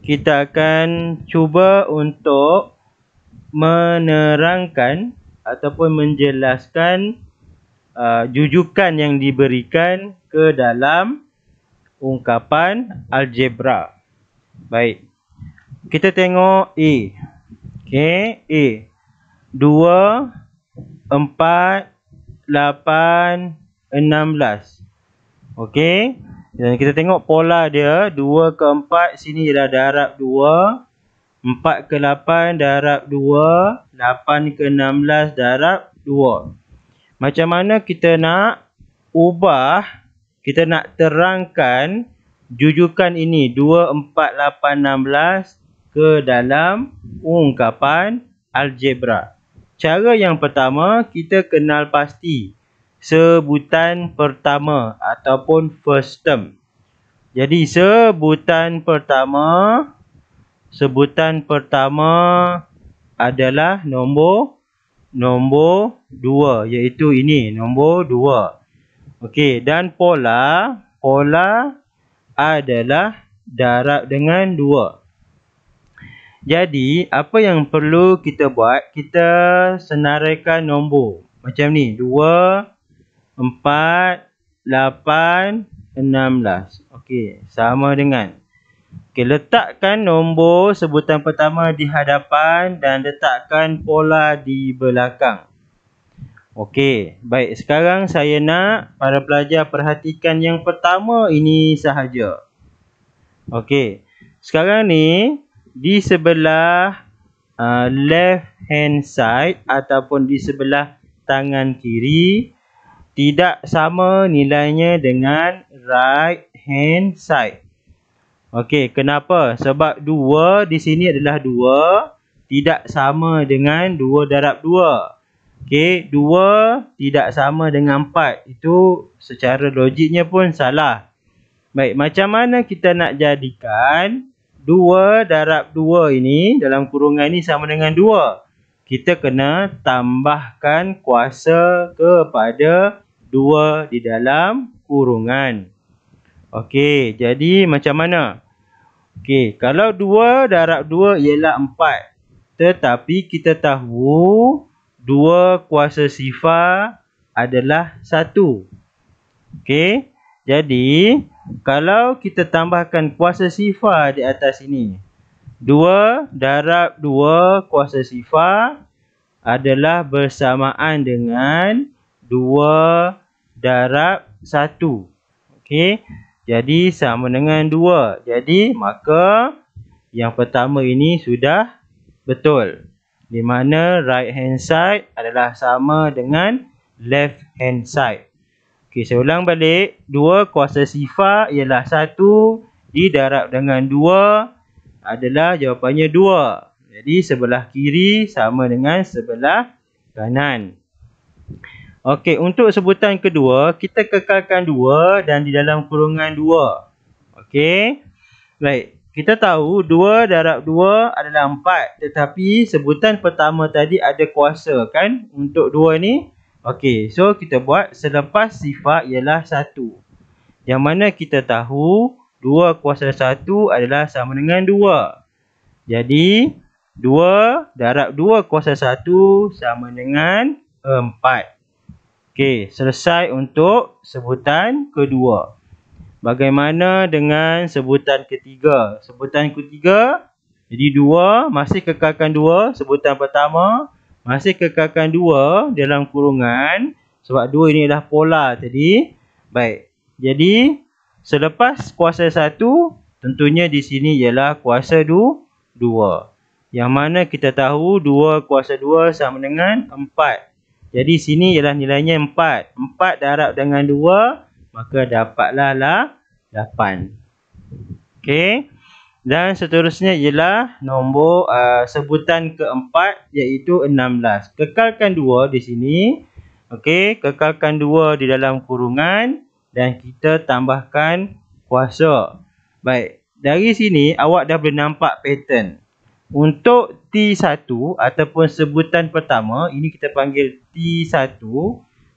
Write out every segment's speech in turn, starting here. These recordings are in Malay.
kita akan cuba untuk menerangkan ataupun menjelaskan jujukan yang diberikan ke dalam ungkapan algebra. Baik. Kita tengok A. Okey, A. 2, 4, 8, 16. Okey. Dan kita tengok pola dia. 2 ke 4 sini ialah darab 2. 4 ke 8 darab 2. 8 ke 16 darab 2. Macam mana kita nak ubah, kita nak terangkan jujukan ini 2, 4, 8, 16 ke dalam ungkapan algebra. Cara yang pertama, kita kenal pasti sebutan pertama ataupun first term. Jadi sebutan pertama adalah nombor 2, iaitu ini nombor 2. Okey, dan pola adalah darab dengan 2. Jadi, apa yang perlu kita buat? Kita senaraikan nombor. Macam ni. 2, 4, 8, 16. Okey, sama dengan. Okey, letakkan nombor sebutan pertama di hadapan dan letakkan pola di belakang. Okey, baik. Sekarang saya nak para pelajar perhatikan yang pertama ini sahaja. Okey, sekarang ni di sebelah left hand side ataupun di sebelah tangan kiri tidak sama nilainya dengan right hand side. Okey, kenapa? Sebab 2 di sini adalah 2 tidak sama dengan 2 darab 2. Okey, 2 tidak sama dengan 4. Itu secara logiknya pun salah. Baik, macam mana kita nak jadikan 2 darab 2 ini dalam kurungan ini sama dengan 2? Kita kena tambahkan kuasa kepada 2 di dalam kurungan. Okey, jadi macam mana? Okey, kalau 2 darab 2 ialah 4. Tetapi kita tahu 2 kuasa sifar adalah 1. Okey, jadi kalau kita tambahkan kuasa sifar di atas ini, 2 darab 2 kuasa sifar adalah bersamaan dengan 2 darab 1. Okey, jadi sama dengan 2. Jadi maka yang pertama ini sudah betul. Di mana right hand side adalah sama dengan left hand side. Okey, saya ulang balik. 2 kuasa sifar ialah 1 didarab dengan 2 adalah jawapannya 2. Jadi sebelah kiri sama dengan sebelah kanan. Okey, untuk sebutan kedua, kita kekalkan 2 dan di dalam kurungan 2. Okey. Baik, kita tahu 2 darab 2 adalah 4. Tetapi sebutan pertama tadi ada kuasa kan untuk 2 ni. Okey, so kita buat selepas sifar ialah 1. Yang mana kita tahu 2 kuasa 1 adalah sama dengan 2. Jadi 2 darab 2 kuasa 1 sama dengan 4. Okey, selesai untuk sebutan kedua. Bagaimana dengan sebutan ketiga? Sebutan ketiga, jadi 2, masih kekalkan 2. Sebutan pertama, masih kekalkan 2 dalam kurungan. Sebab 2 ini adalah pola tadi. Baik, jadi selepas kuasa 1, tentunya di sini ialah kuasa 2. Yang mana kita tahu 2 kuasa 2 sama dengan 4. Jadi sini ialah nilainya 4. 4 darab dengan 2, maka dapatlah 8. Okey. Dan seterusnya ialah nombor sebutan keempat, iaitu 16. Kekalkan 2 di sini. Okey, kekalkan 2 di dalam kurungan dan kita tambahkan kuasa. Baik, dari sini awak dah boleh nampak pattern. Untuk T1 ataupun sebutan pertama, ini kita panggil T1.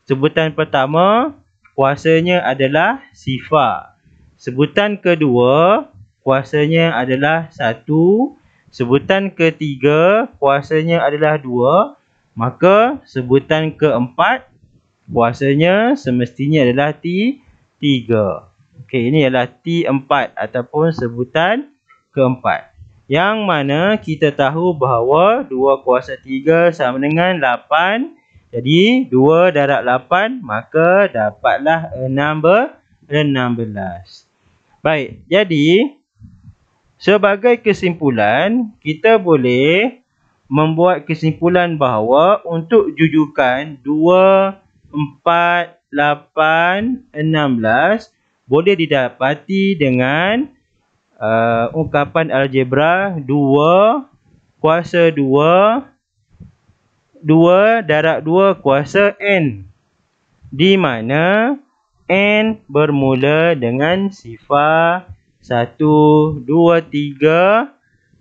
Sebutan pertama, kuasanya adalah sifar. Sebutan kedua, kuasanya adalah 1. Sebutan ketiga kuasanya adalah 2. Maka sebutan keempat kuasanya semestinya adalah T3. Okey, ini adalah T4 ataupun sebutan keempat. Yang mana kita tahu bahawa 2 kuasa 3 sama dengan 8. Jadi 2 darab 8 maka dapatlah 16. Baik, jadi sebagai kesimpulan, kita boleh membuat kesimpulan bahawa untuk jujukan 2, 4, 8, 16 boleh didapati dengan ungkapan algebra 2 kuasa 2 darab 2 kuasa n, di mana n bermula dengan sifar 1, 2, 3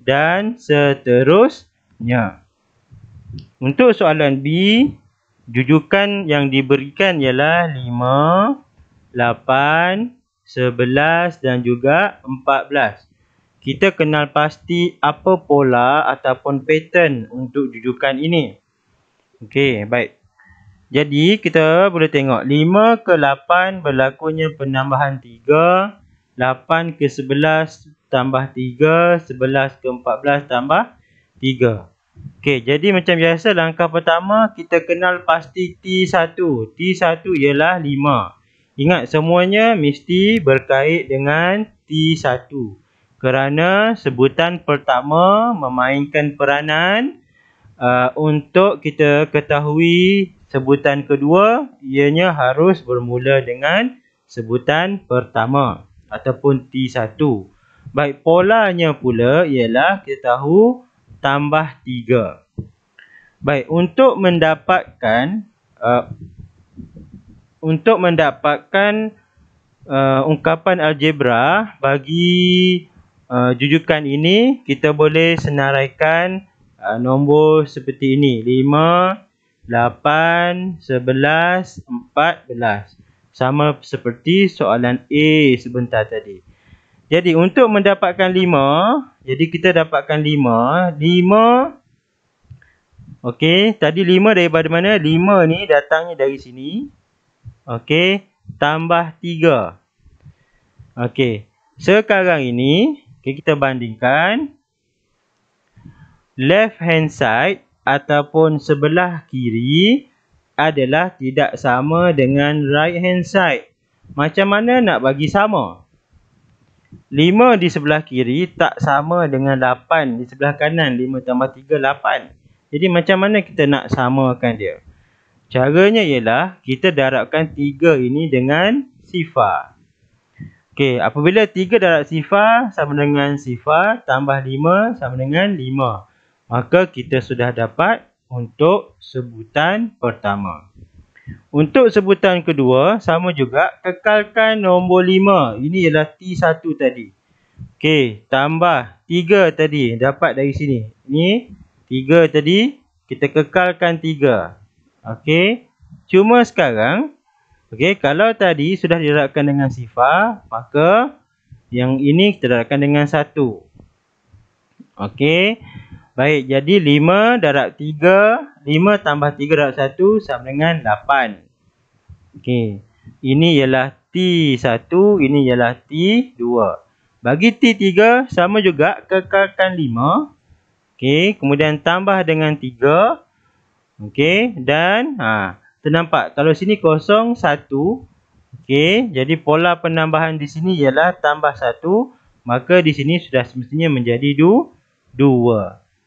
dan seterusnya. Untuk soalan B, jujukan yang diberikan ialah 5, 8, 11 dan juga 14. Kita kenal pasti apa pola ataupun pattern untuk jujukan ini. Okey, baik. Jadi kita boleh tengok 5 ke 8 berlakunya penambahan 3, 8 ke 11 tambah 3, 11 ke 14 tambah 3. Okey, jadi macam biasa langkah pertama kita kenal pasti T1. T1 ialah 5. Ingat, semuanya mesti berkait dengan T1. Kerana sebutan pertama memainkan peranan untuk kita ketahui sebutan kedua, ianya harus bermula dengan sebutan pertama ataupun T1. Baik, polanya pula ialah kita tahu tambah 3. Baik, untuk mendapatkan ungkapan algebra bagi jujukan ini, kita boleh senaraikan nombor seperti ini: 5, 8, 11, 14. Sama seperti soalan A sebentar tadi. Jadi untuk mendapatkan 5, jadi kita dapatkan 5. Okey, tadi 5 daripada mana? 5 ni datangnya dari sini. Okey, tambah 3. Okey, sekarang ini kita bandingkan left hand side ataupun sebelah kiri adalah tidak sama dengan right hand side. Macam mana nak bagi sama? 5 di sebelah kiri tak sama dengan 8 di sebelah kanan. 5 tambah 3, 8. Jadi macam mana kita nak samakan dia? Caranya ialah kita darabkan 3 ini dengan sifar. Okey, apabila 3 darab sifar sama dengan sifar tambah 5 sama dengan 5. Maka kita sudah dapat untuk sebutan pertama. Untuk sebutan kedua, sama juga, kekalkan nombor 5. Ini ialah T1 tadi. Okey, tambah 3 tadi, dapat dari sini. Ini 3 tadi, kita kekalkan 3. Okey, cuma sekarang, okey, kalau tadi sudah didarabkan dengan sifar, maka yang ini kita darabkan dengan 1. Okey, baik, jadi 5 darab 3, 5 tambah 3 darab 1 sama dengan 8. Okey, ini ialah T1, ini ialah T2. Bagi T3, sama juga, kekalkan 5. Okey, kemudian tambah dengan 3. Okey, dan ternampak kalau sini kosong 1. Okey, jadi pola penambahan di sini ialah tambah 1, maka di sini sudah semestinya menjadi 2.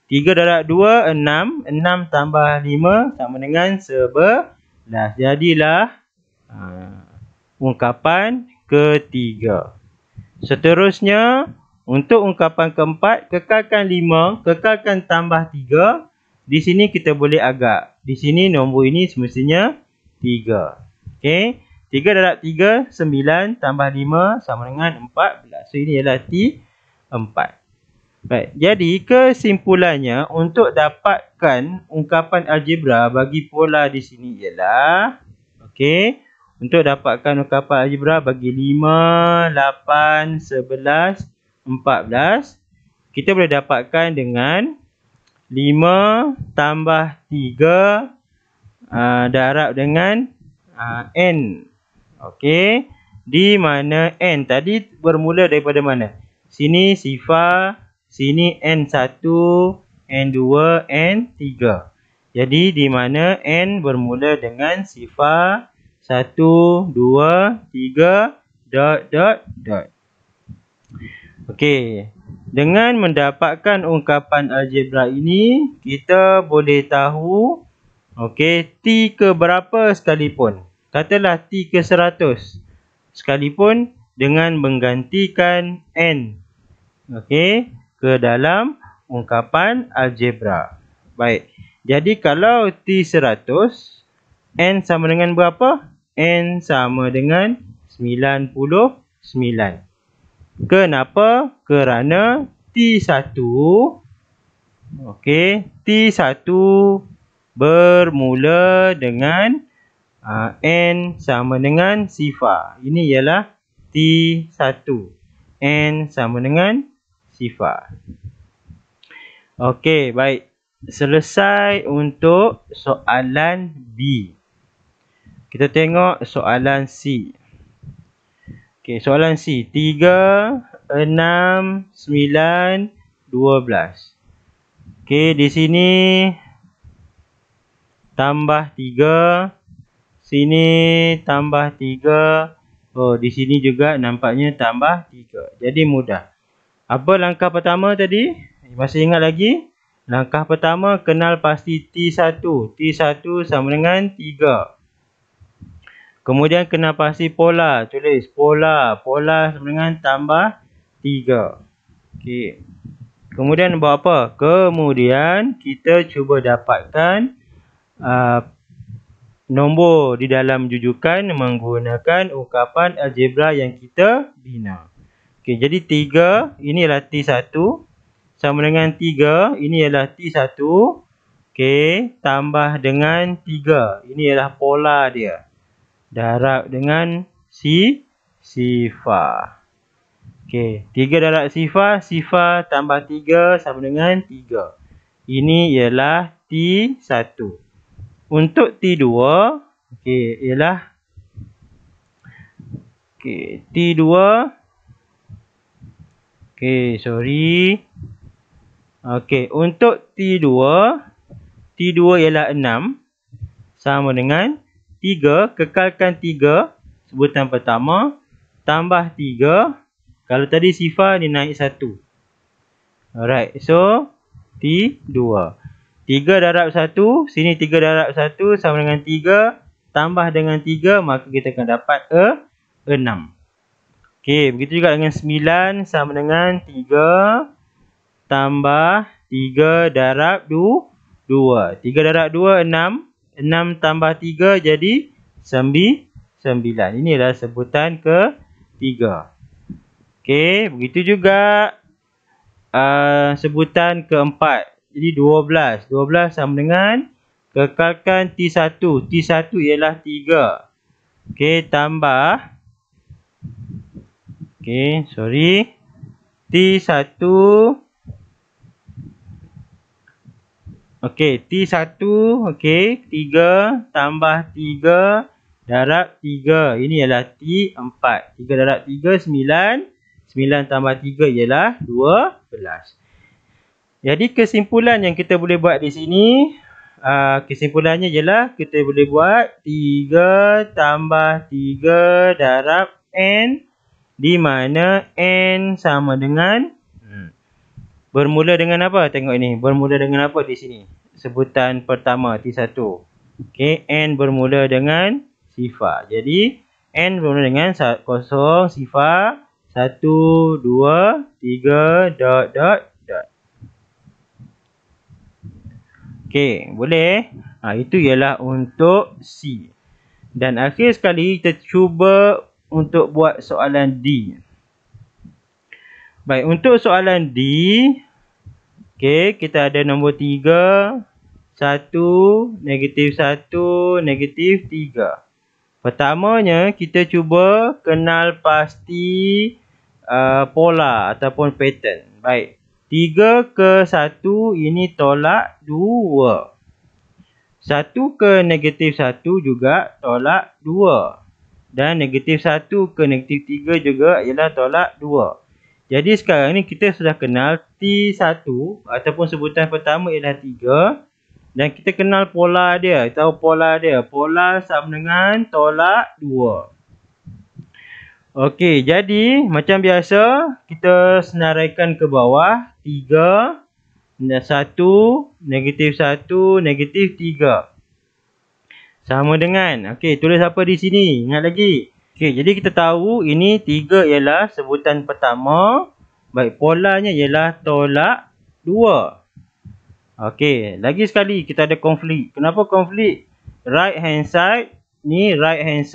3 darab 2, 6. 6 tambah 5 sama dengan 11. Jadilah ungkapan ketiga. Seterusnya, untuk ungkapan keempat, kekalkan 5, kekalkan tambah 3. Di sini kita boleh agak. Di sini nombor ini semestinya 3. Okey, 3 darab 3, 9 tambah 5 sama dengan 14. So ini ialah T4. Baik, jadi kesimpulannya untuk dapatkan ungkapan algebra bagi pola di sini ialah, okey, untuk dapatkan ungkapan algebra bagi 5, 8, 11 14. Kita boleh dapatkan dengan 5 tambah 3 darab dengan N. Okey. Di mana N tadi bermula daripada mana? Sini sifar, sini N1, N2, N3. Jadi di mana N bermula dengan sifar 1, 2, 3, dot. Okey. Dengan mendapatkan ungkapan algebra ini, kita boleh tahu T ke berapa sekalipun. Katalah T ke 100 sekalipun dengan menggantikan N ke dalam ungkapan algebra. Baik. Jadi kalau T 100, N sama dengan berapa? N sama dengan 99. Kenapa? Kerana T1 T1 bermula dengan N sama dengan sifar. Ini ialah T1. N sama dengan sifar. Okey, baik. Selesai untuk soalan B. Kita tengok soalan C. Okey, soalan C. 3, 6, 9, 12. Okey, di sini tambah 3. Sini tambah 3. Oh, di sini juga nampaknya tambah 3. Jadi mudah. Apa langkah pertama tadi? Masih ingat lagi? Langkah pertama kenal pasti T1. T1 sama dengan 3. Kemudian kenal pasti pola. Tulis pola. Pola sama dengan tambah 3. Okey. Kemudian buat apa? Kemudian kita cuba dapatkan nombor di dalam jujukan menggunakan ungkapan algebra yang kita bina. Okey, jadi 3 ini ialah T1 sama dengan 3 ini ialah T1. Okey, tambah dengan 3. Ini ialah pola dia. Darab dengan sifar. Okey, 3 darab sifar, sifar tambah 3 sama dengan 3. Ini ialah T1. Untuk T2, ialah T2. Untuk T2 ialah 6 sama dengan 3, kekalkan 3 sebutan pertama tambah 3. Kalau tadi sifar dia naik 1. Alright, so T2. 3 darab 1, sini 3 darab 1 sama dengan 3, tambah dengan 3, maka kita akan dapat 6. Okey, begitu juga dengan 9 sama dengan 3, tambah 3 darab 2. 3 darab 2, 6. 6 tambah 3 jadi 9. Ini adalah sebutan ke-3. Okey, begitu juga sebutan ke-4. Jadi 12. 12 sama dengan kekalkan T1. T1 ialah 3. Okey, tambah. T1. T1. 3 tambah 3 darab 3. Ini ialah T4. 3 darab 3, 9. 9 tambah 3 ialah 12. Jadi kesimpulan yang kita boleh buat di sini, kesimpulannya ialah kita boleh buat 3 tambah 3 darab N, di mana N sama dengan bermula dengan apa? Tengok ini, bermula dengan apa di sini? Sebutan pertama T1. Okey, N bermula dengan sifar. Jadi N bermula dengan 0, sifar, 1, 2, 3, dot. Okey, boleh. Itu ialah untuk C. Dan akhir sekali kita cuba untuk buat soalan D. Baik, untuk soalan D, kita ada nombor 3, 1, negatif 1, negatif 3. Pertamanya kita cuba kenal pasti pola ataupun pattern. Baik. 3 ke 1 ini tolak 2. 1 ke negatif 1 juga tolak 2. Dan negatif 1 ke negatif 3 juga ialah tolak 2. Jadi sekarang ni kita sudah kenal T1 ataupun sebutan pertama ialah 3. Dan kita kenal pola dia. Tahu pola dia. Pola sama dengan tolak 2. Okey, jadi macam biasa kita senaraikan ke bawah 3, 1, negatif 1, negatif 3. Sama dengan, okey, tulis apa di sini? Ingat lagi. Okey, jadi kita tahu ini 3 ialah sebutan pertama. Baik, polanya ialah tolak 2. Okey, lagi sekali kita ada konflik. Kenapa konflik? Right hand side ni right hand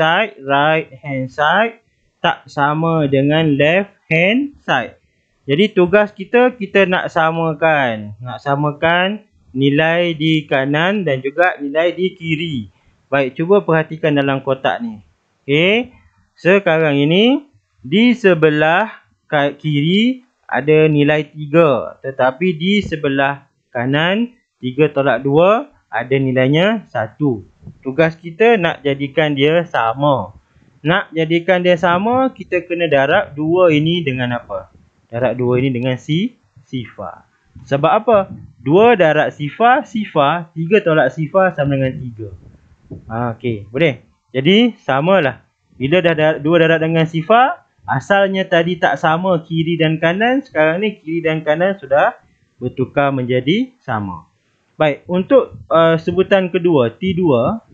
side tak sama dengan left hand side. Jadi tugas kita nak samakan. Nak samakan nilai di kanan dan juga nilai di kiri. Baik, cuba perhatikan dalam kotak ni. Okey. Sekarang ini di sebelah kiri ada nilai 3. Tetapi di sebelah kanan 3 tolak 2 ada nilainya 1. Tugas kita nak jadikan dia sama. Nak jadikan dia sama, kita kena darab 2 ini dengan apa? Darab 2 ini dengan sifar. Sebab apa? 2 darab sifar, 3 tolak sifar sama dengan 3. Okey, boleh? Jadi, samalah. Bila dah 2 darab dengan sifar, asalnya tadi tak sama kiri dan kanan. Sekarang ni kiri dan kanan sudah bertukar menjadi sama. Baik, untuk sebutan kedua, T2,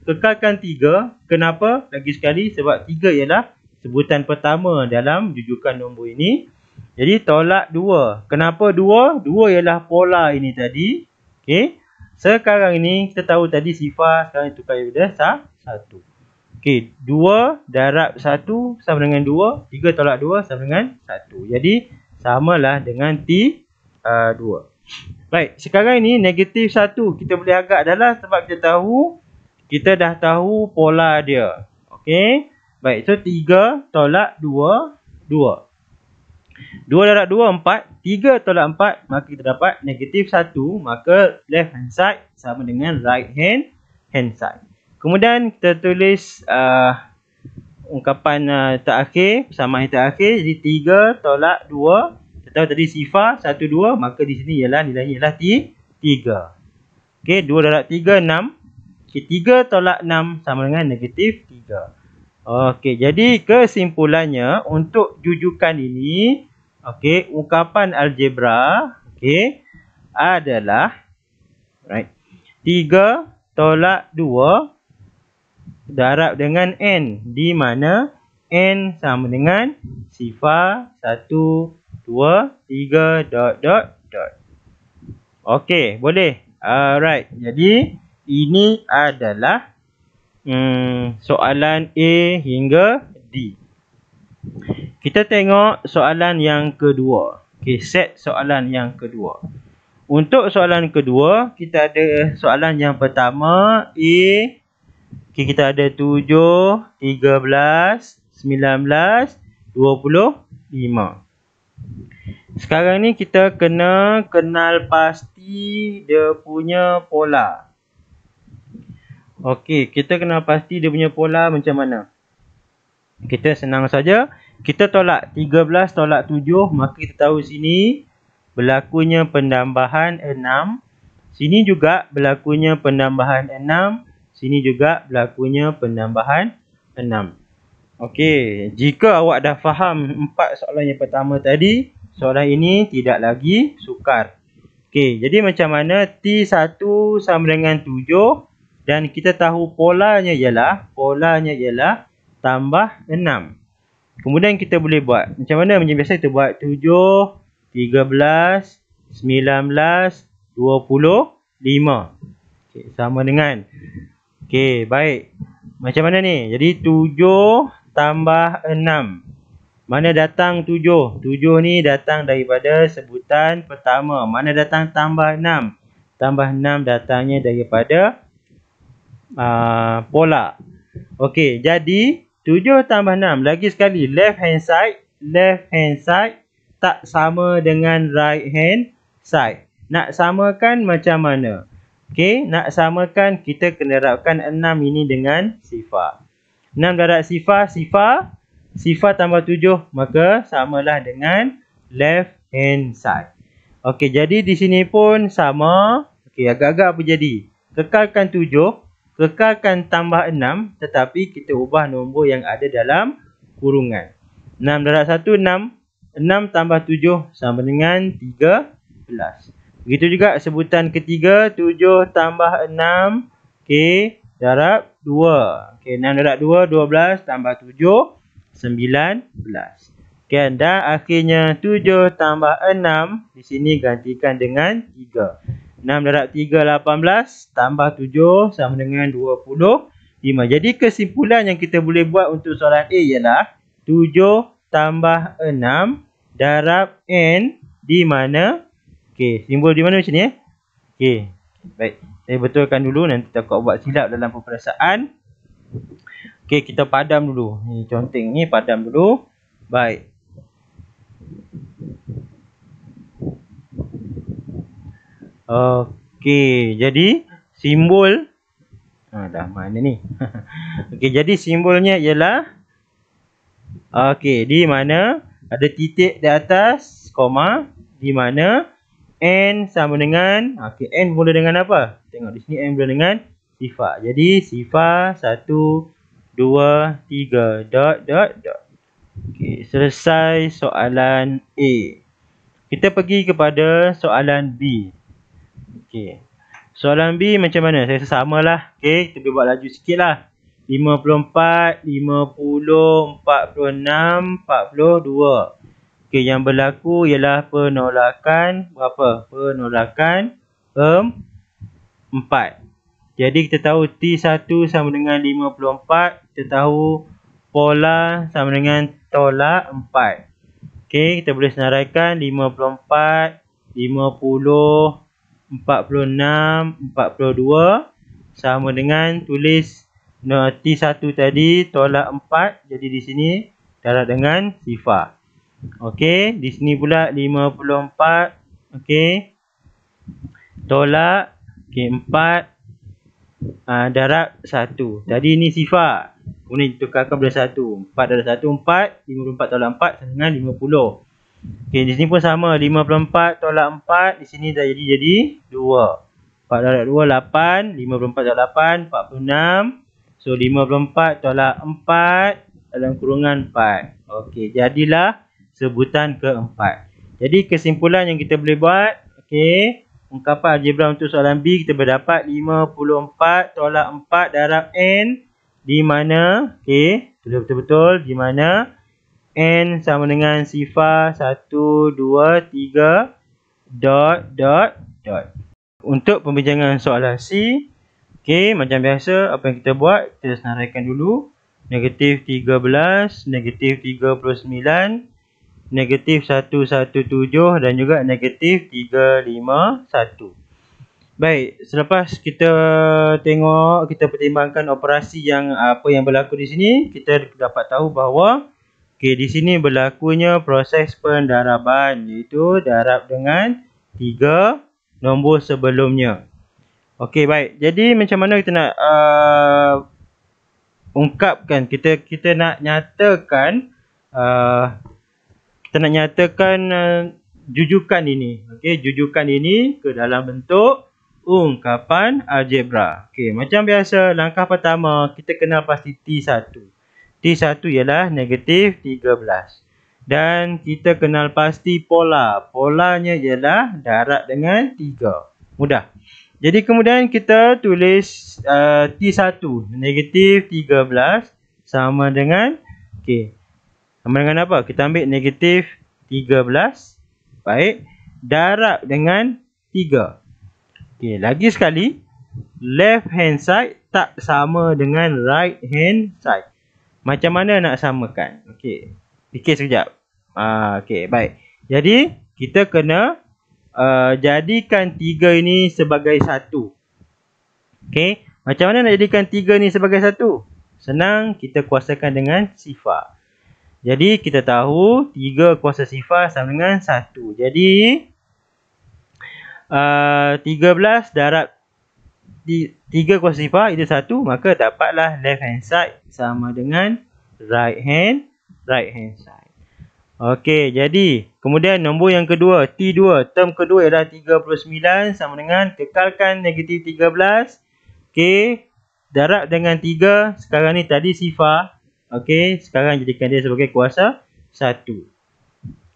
kekalkan 3. Kenapa? Lagi sekali, sebab 3 ialah sebutan pertama dalam jujukan nombor ini. Jadi, tolak 2. Kenapa 2? 2 ialah pola ini tadi. Okey. Sekarang ini, kita tahu tadi sifar, sekarang tukar kepada 1. Okey, 2 darab 1 sama dengan 2. 3 tolak 2 sama dengan 1. Jadi, samalah dengan T2. Baik, sekarang ini negatif 1 kita boleh agak adalah sebab kita dah tahu pola dia. Okey. Baik, so 3 tolak 2, 2. 2 darab 2, 4. 3 tolak 4, maka kita dapat negatif 1. Maka left hand side sama dengan right hand side. Kemudian kita tulis ungkapan terakhir, persamaan terakhir. Jadi 3 tolak 2. Tahu tadi sifar 1, 2, maka di sini ialah nilainya ialah 3. Okey, 2 darab 3, 6. Okey, 3 tolak 6 sama dengan negatif 3. Okey, jadi kesimpulannya untuk jujukan ini, okey, ungkapan algebra, okey, adalah 3 tolak 2 darab dengan n, di mana n sama dengan sifar 1, 2, 3, dot. Okey, boleh. Alright. Jadi, ini adalah soalan A hingga D. Kita tengok soalan yang kedua. Okey, set soalan yang kedua. Untuk soalan kedua, kita ada soalan yang pertama, A. Okey, kita ada 7, 13, 19, 25. Sekarang ni kita kena kenal pasti dia punya pola. Okey, kita kenal pasti dia punya pola macam mana? Kita senang saja. Kita tolak 13 tolak 7, maka kita tahu sini berlakunya penambahan 6. Sini juga berlakunya penambahan 6. Sini juga berlakunya penambahan 6. Okey, jika awak dah faham 4 soalan yang pertama tadi, soalan ini tidak lagi sukar. Okey, jadi macam mana T1 sama dengan 7 dan kita tahu polanya ialah tambah 6. Kemudian kita boleh buat macam mana? Macam biasa kita buat 7, 13, 19, 25. Okey, sama dengan. Okey, baik. Macam mana ni? Jadi 7 tambah 6. Mana datang 7? 7 ni datang daripada sebutan pertama. Mana datang tambah 6? Tambah 6 datangnya daripada pola. Okey, jadi 7 tambah 6. Lagi sekali, left hand side left hand side tak sama dengan right hand side. Nak samakan macam mana? Okey, nak samakan kita kena darabkan 6 ini dengan sifar. 6 darab sifar tambah 7, maka samalah dengan left hand side. Okey, jadi di sini pun sama. Okey, agak-agak apa jadi? Kekalkan 7, kekalkan tambah 6, tetapi kita ubah nombor yang ada dalam kurungan. 6 darab 1, 6. 6 tambah 7 sama dengan 13. Begitu juga sebutan ketiga, 7 tambah 6. Okey, darab 2. Okey, 6 darab 2, 12 tambah 7, 19. Okey, dan akhirnya 7 tambah 6. Di sini gantikan dengan 3. 6 darab 3, 18 tambah 7 sama dengan 25. Jadi kesimpulan yang kita boleh buat untuk soalan A ialah 7 tambah 6 darab N di mana? Okey, simbol di mana macam ni? Okey, baik. Saya betulkan dulu, nanti takut buat silap dalam peperiksaan. Okey, kita padam dulu. Ni conteng ni padam dulu. Baik. Okey, jadi simbol dah mana ni? Okey, jadi simbolnya ialah okey, di mana ada titik di atas, koma, di mana N sama dengan N mula dengan apa? Tengok di sini N mula dengan sifar. Jadi sifar 1 2 3 dot. Okey, selesai soalan A. Kita pergi kepada soalan B. Okey. Soalan B macam mana? Saya rasa samalah. Okey, kita boleh buat laju sikitlah. 54, 50, 46, 42. Okey, yang berlaku ialah penolakan berapa? Penolakan 4. Jadi kita tahu T1 sama dengan 54. Kita tahu pola sama dengan tolak 4. Okey, kita boleh senaraikan 54, 50, 46, 42 sama dengan tulis T1 tadi tolak 4. Jadi di sini darab dengan sifar. Okey, di sini pula 54. Okey, tolak 4 darab 1. Tadi ini sifar. Kemudian ditukarkan pada 1. 4 darab 1, 4. 54 tolak 4 sama dengan 50. Okey, di sini pun sama. 54 tolak 4. Di sini dah jadi 2. 4 darab 2, 8. 54 tolak 8, 46. So, 54 tolak 4 dalam kurungan 4. Okey, jadilah sebutan keempat. Jadi, kesimpulan yang kita boleh buat. Okey, ungkapan algebra untuk soalan B, kita berdapat 54 tolak 4 darab N. Di mana, okey, betul-betul di mana N sama dengan sifar 1, 2, 3 dot. Untuk pembincangan soalan C, okey, macam biasa apa yang kita buat, kita senaraikan dulu. Negatif 13, negatif 39, negatif 117 dan juga negatif 351. Baik, selepas kita tengok, kita pertimbangkan operasi yang apa yang berlaku di sini, kita dapat tahu bahawa okey, di sini berlakunya proses pendaraban, iaitu darab dengan 3 nombor sebelumnya. Okey, baik. Jadi macam mana kita nak ungkapkan, kita nak nyatakan jujukan ini. Okey, jujukan ini ke dalam bentuk ungkapan algebra. Okey, macam biasa, langkah pertama kita kenal pasti T1. T1 ialah negatif 13. Dan kita kenal pasti pola. Polanya ialah darab dengan 3. Mudah. Jadi kemudian kita tulis T1 negatif 13 sama dengan sama dengan apa? Kita ambil negatif 13. Baik. Darab dengan 3. Okey, lagi sekali, left hand side tak sama dengan right hand side. Macam mana nak samakan? Okey, fikir sekejap. Okey, baik. Jadi, kita kena jadikan 3 ini sebagai 1. Okey, macam mana nak jadikan 3 ni sebagai 1? Senang, kita kuasakan dengan sifar. Jadi kita tahu 3 kuasa sifar sama dengan 1. Jadi 13 darab 3 kuasa sifar itu 1, maka dapatlah left hand side sama dengan right hand side. Okey, jadi kemudian nombor yang kedua, T2, term kedua ialah 39 sama dengan kekalkan negatif 13. Okey, darab dengan 3, sekarang ni tadi sifar. Okey, sekarang jadikan dia sebagai kuasa 1.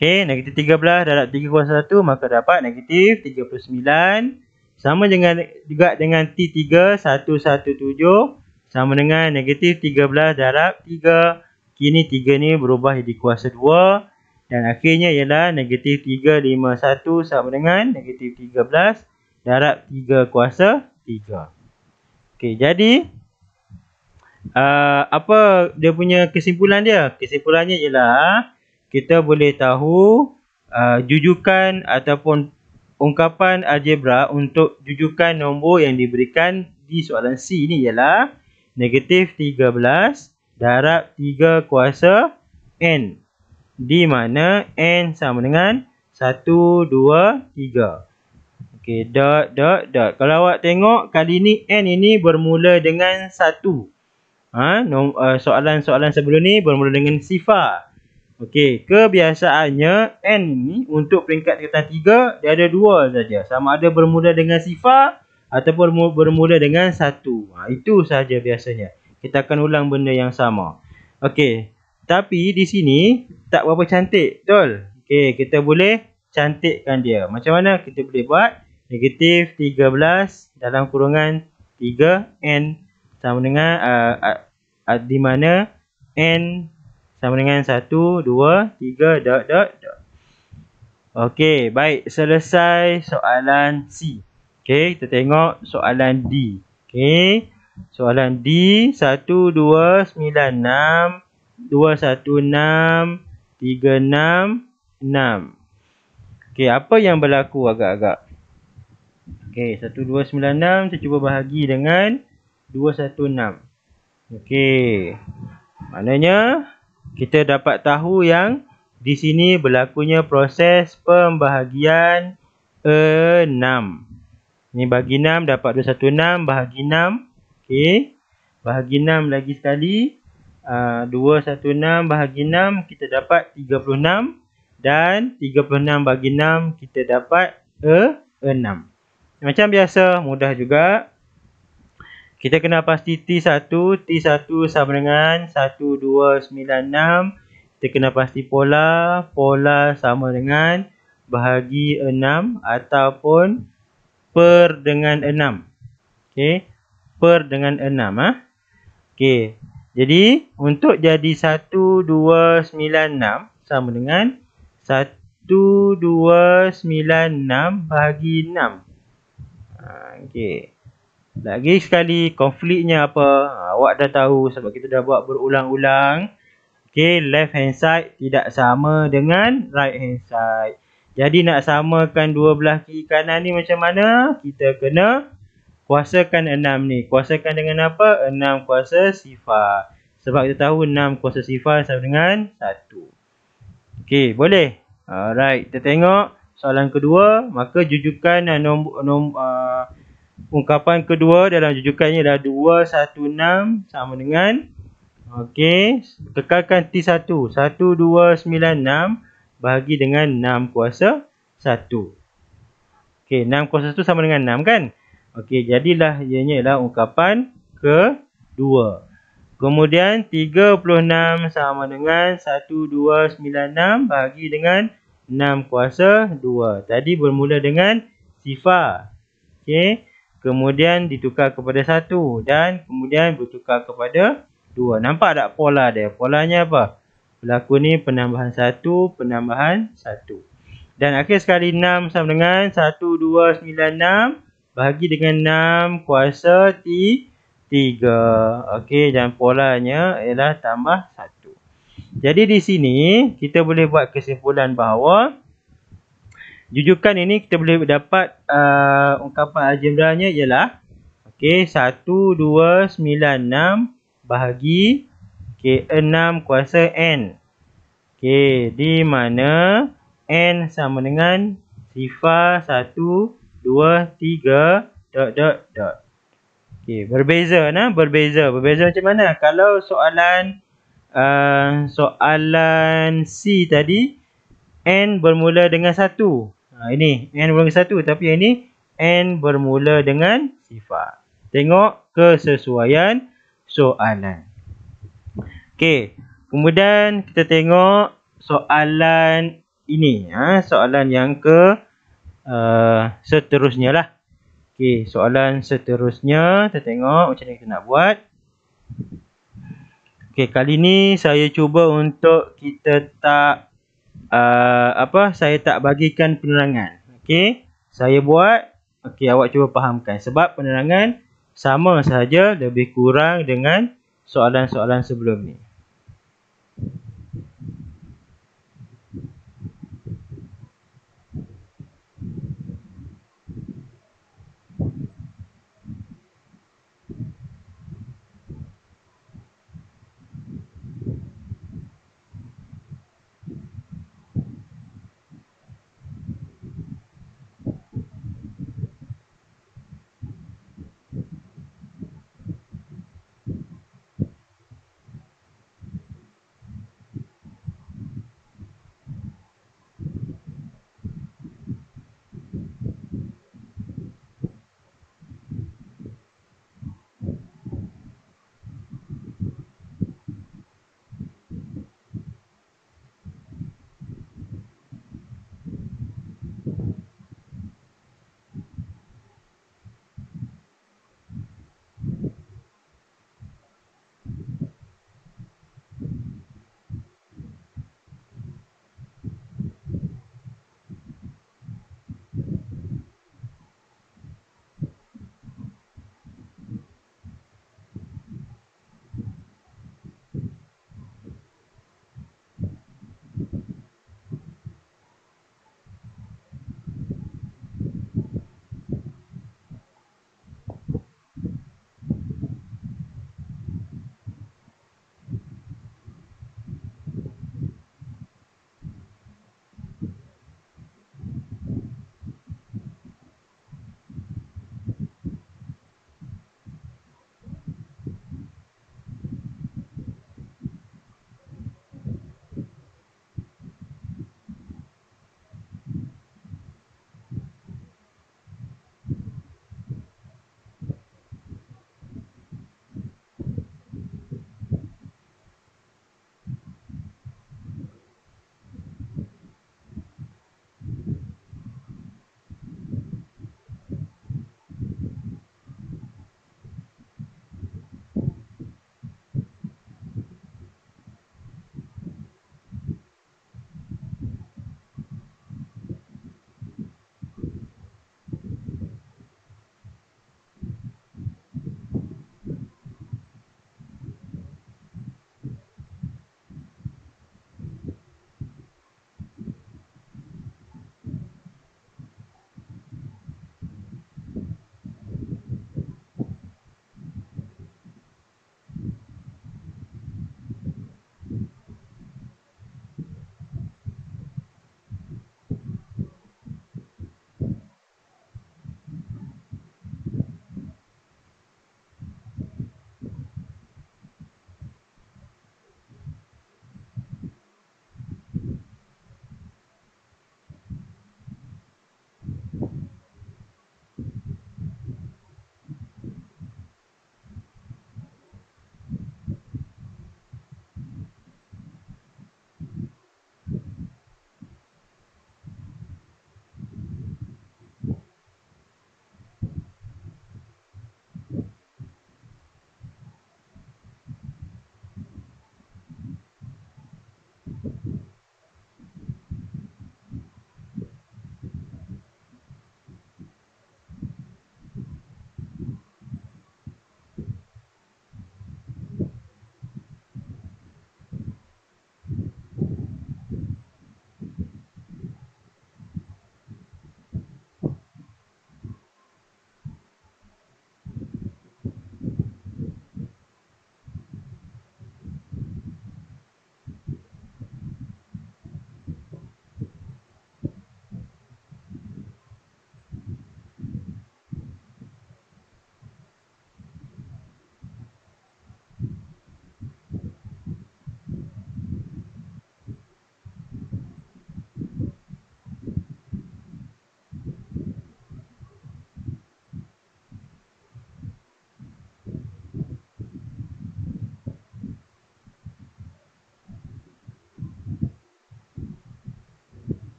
Okey, negatif 13 darab 3 kuasa 1, maka dapat negatif 39 sama juga dengan T3 117 sama dengan negatif 13 darab 3. Kini 3 ni berubah jadi kuasa 2 dan akhirnya ialah negatif 351 sama dengan negatif 13 darab 3 kuasa 3. Okey, jadi apa dia punya kesimpulan dia? Kesimpulannya ialah kita boleh tahu jujukan ataupun ungkapan algebra untuk jujukan nombor yang diberikan di soalan C ni ialah negatif 13 darab 3 kuasa N, di mana N sama dengan 1, 2, 3. Okey, dot. Kalau awak tengok kali ni N ini bermula dengan 1. Soalan-soalan sebelum ni bermula dengan sifar. Okey, kebiasaannya N ini untuk peringkat tingkatan 3 dia ada 2 saja. Sama ada bermula dengan sifar ataupun bermula dengan 1. Itu saja biasanya. Kita akan ulang benda yang sama. Okey, tapi di sini tak berapa cantik, betul? Okey, kita boleh cantikkan dia. Macam mana kita boleh buat? Negatif 13 dalam kurungan 3N sama dengan di mana N sama dengan 1, 2, 3, dot. Okey, baik. Selesai soalan C. Okey, kita tengok soalan D. Okey, soalan D 1296, 216, 366. Okey, apa yang berlaku agak-agak? Okey, 1296 saya cuba bahagi dengan 216. Okey, maknanya kita dapat tahu yang di sini berlakunya proses pembahagian 6. Ini bagi 6 dapat 216 bahagi 6. Okey, bahagi 6 lagi sekali. 216 bahagi 6 kita dapat 36. Dan 36 bagi 6 kita dapat 6. Macam biasa, mudah juga. Kita kena pasti T1 sama dengan 1296. Kita kena pasti pola sama dengan bahagi 6 ataupun per dengan 6. Okey, per dengan 6. Okey, jadi untuk jadi 1296 sama dengan 1296 bahagi 6. Okey. Lagi sekali, konfliknya apa? Awak dah tahu sebab kita dah buat berulang-ulang. Okey, left hand side tidak sama dengan right hand side. Jadi nak samakan dua belah kiri kanan ni macam mana? Kita kena kuasakan 6 ni. Kuasakan dengan apa? 6 kuasa sifar. Sebab kita tahu 6 kuasa sifar sama dengan 1. Okey, boleh? Alright, kita tengok soalan kedua. Maka jujukan ungkapan kedua dalam jujukannya adalah 216 sama dengan, okey, kekalkan T1 1296 bahagi dengan 6 kuasa 1. Okey, 6 kuasa 1 sama dengan 6 kan? Okey, jadilah ianya ialah ungkapan kedua. Kemudian 36 sama dengan 1296 bahagi dengan 6 kuasa 2. Tadi bermula dengan sifar. Okey, kemudian ditukar kepada 1 dan kemudian bertukar kepada 2. Nampak tak pola dia? Polanya apa? Berlaku ni penambahan 1, penambahan 1. Dan akhir sekali 6 sama dengan 1296 bahagi dengan 6 kuasa 3. Okey, dan polanya ialah tambah 1. Jadi di sini kita boleh buat kesimpulan bahawa jujukan ini kita boleh dapat ungkapan algebranya ialah, okey, 1296 bahagi 6 kuasa N. Okey, di mana N sama dengan sifar 1, 2, 3, dot, dot, dot. Okey, berbeza nah, berbeza. Berbeza macam mana? Kalau soalan C tadi N bermula dengan 1. Ini N bermula dengan 1, tapi yang ini N bermula dengan sifar. Tengok kesesuaian soalan. Okey, kemudian kita tengok soalan ini. Soalan yang seterusnya lah. Okey, soalan seterusnya kita tengok macam mana kita nak buat. Okey, kali ni saya cuba untuk kita tak saya tak bagikan penerangan. Okey, saya buat. Okey, awak cuba fahamkan sebab penerangan sama sahaja lebih kurang dengan soalan-soalan sebelum ni.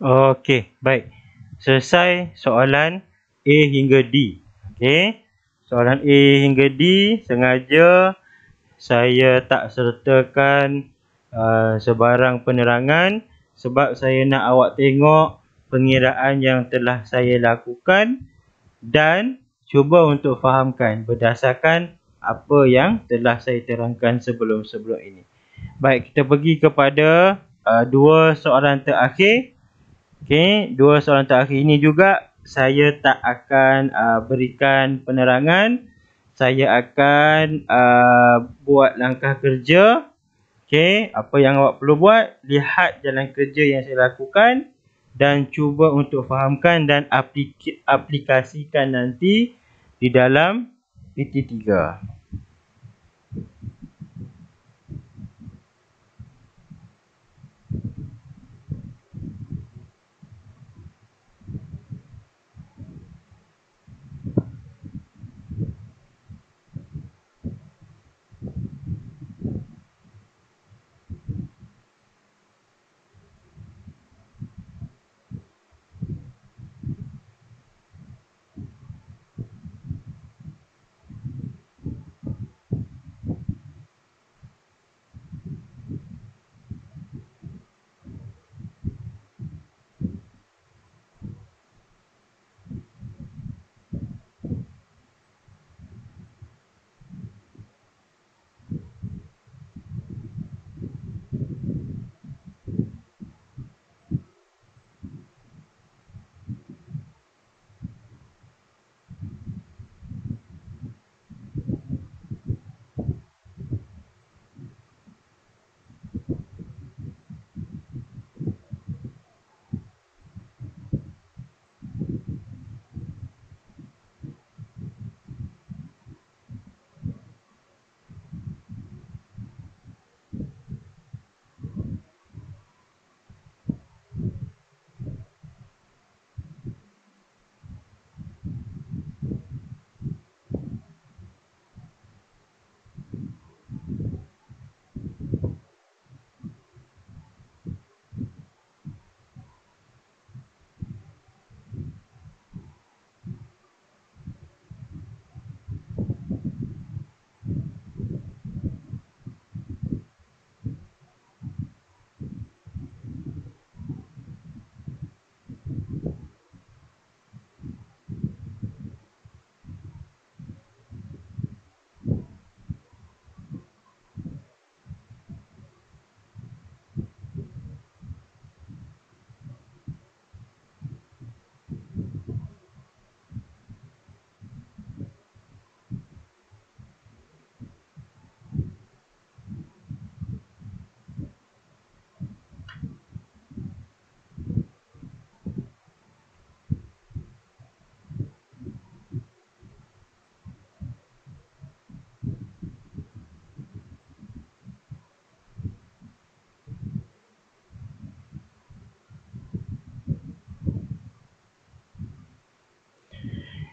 Okey, baik. Selesai soalan A hingga D. Okey. Soalan A hingga D sengaja saya tak sertakan sebarang penerangan sebab saya nak awak tengok pengiraan yang telah saya lakukan dan cuba untuk fahamkan berdasarkan apa yang telah saya terangkan sebelum-sebelum ini. Baik, kita pergi kepada dua soalan terakhir. Okey, dua soalan terakhir ini juga saya tak akan berikan penerangan. Saya akan buat langkah kerja. Okey, apa yang awak perlu buat, lihat jalan kerja yang saya lakukan dan cuba untuk fahamkan dan aplikasikan nanti di dalam PT3.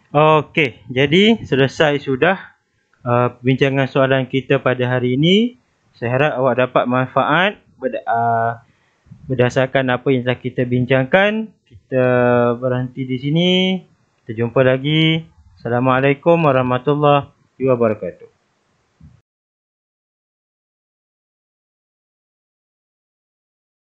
Okey, jadi selesai sudah perbincangan soalan kita pada hari ini. Saya harap awak dapat manfaat berdasarkan apa yang telah kita bincangkan. Kita berhenti di sini. Kita jumpa lagi. Assalamualaikum warahmatullahi wabarakatuh.